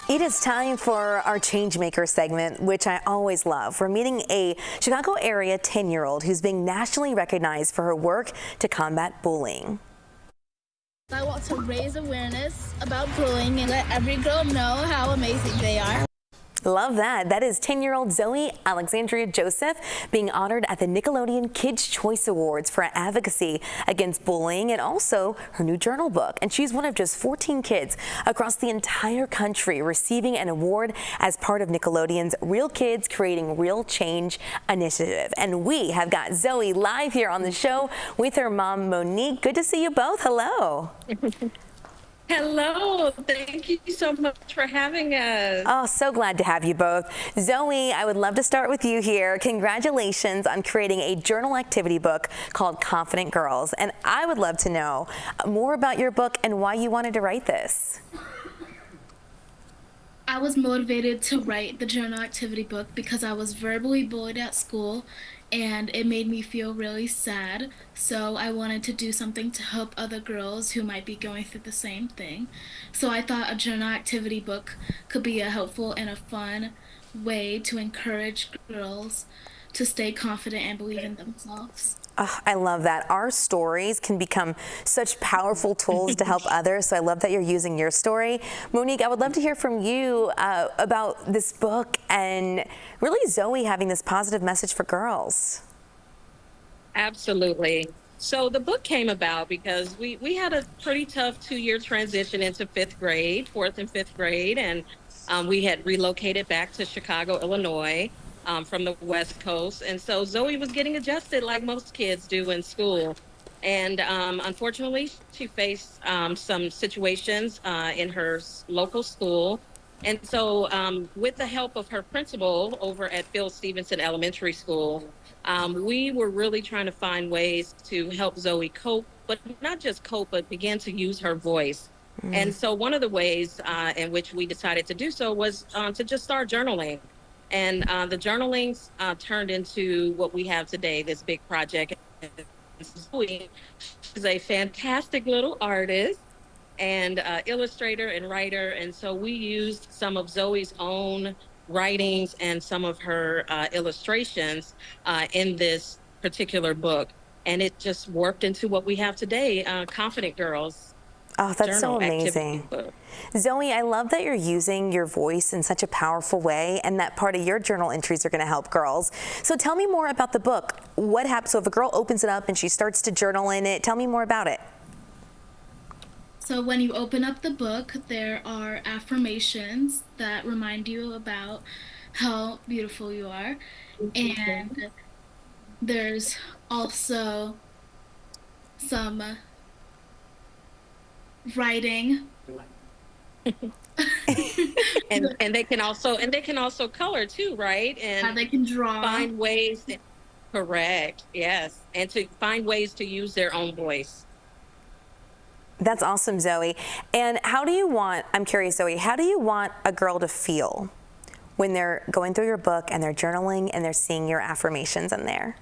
It is time for our Changemaker segment, which I always love. We're meeting a Chicago area 10-year-old who's being nationally recognized for her work to combat bullying. I want to raise awareness about bullying and let every girl know how amazing they are. Love that. That is 10-year-old Zoe Alexandria Joseph being honored at the Nickelodeon Kids' Choice Awards for advocacy against bullying and also her new journal book. And she's one of just 14 kids across the entire country receiving an award as part of Nickelodeon's Real Kids Creating Real Change initiative. And we have got Zoe live here on the show with her mom, Monique. Good to see you both. Hello. Hello, thank you so much for having us. Oh, so glad to have you both. Zoe, I would love to start with you here. Congratulations on creating a journal activity book called Confident Girls. And I would love to know more about your book and why you wanted to write this. I was motivated to write the journal activity book because I was verbally bullied at school and it made me feel really sad. So I wanted to do something to help other girls who might be going through the same thing. So I thought a journal activity book could be a helpful and a fun way to encourage girls to stay confident and believe in themselves. Oh, I love that. Our stories can become such powerful tools to help others, so I love that you're using your story. Monique, I would love to hear from you about this book and really Zoe having this positive message for girls. Absolutely. So the book came about because we had a pretty tough 2-year transition into 5th grade, 4th and 5th grade, and we had relocated back to Chicago, Illinois. From the West Coast. And so Zoe was getting adjusted like most kids do in school. And unfortunately, she faced some situations in her local school. And so with the help of her principal over at Phil Stevenson Elementary School, we were really trying to find ways to help Zoe cope, but not just cope, but begin to use her voice. And so one of the ways in which we decided to do so was to just start journaling. And the journaling turned into what we have today, this big project. Zoe is a fantastic little artist and illustrator and writer. And so we used some of Zoe's own writings and some of her illustrations in this particular book. And it just worked into what we have today, Confident Girls. Oh, that's so amazing. Zoe, I love that you're using your voice in such a powerful way and that part of your journal entries are going to help girls. So tell me more about the book. What happens? So if a girl opens it up and she starts to journal in it, tell me more about it. So when you open up the book, there are affirmations that remind you about how beautiful you are. And there's also some writing. and they can also color too, right? And they can draw. Find ways correct, yes. And to find ways to use their own voice. That's awesome, Zoe. And how do you want, I'm curious, Zoe, how do you want a girl to feel when they're going through your book and they're journaling and they're seeing your affirmations in there?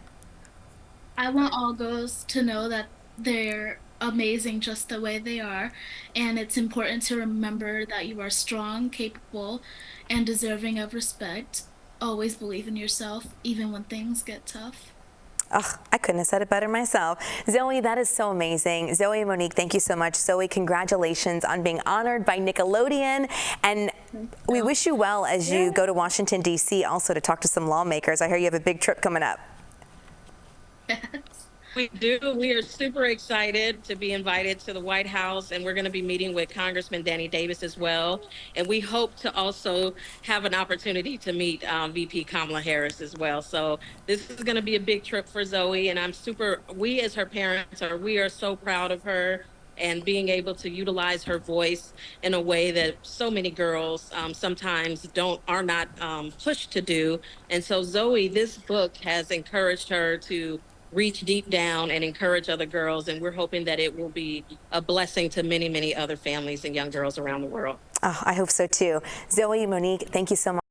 I want all girls to know that they're amazing just the way they are, and it's important to remember that you are strong, capable, and deserving of respect. Always believe in yourself, even when things get tough. Oh, I couldn't have said it better myself. Zoe, that is so amazing. Zoe and Monique, thank you so much. Zoe, congratulations on being honored by Nickelodeon, and we wish you well as you go to Washington, D.C. also to talk to some lawmakers. I hear you have a big trip coming up. We do. We are super excited to be invited to the White House, and we're going to be meeting with Congressman Danny Davis as well. And we hope to also have an opportunity to meet VP Kamala Harris as well. So this is going to be a big trip for Zoe, and we as her parents we are so proud of her and being able to utilize her voice in a way that so many girls sometimes are not pushed to do. And so Zoe, this book has encouraged her to reach deep down and encourage other girls, and we're hoping that it will be a blessing to many, many other families and young girls around the world. Oh, I hope so too. Zoe, Monique, thank you so much.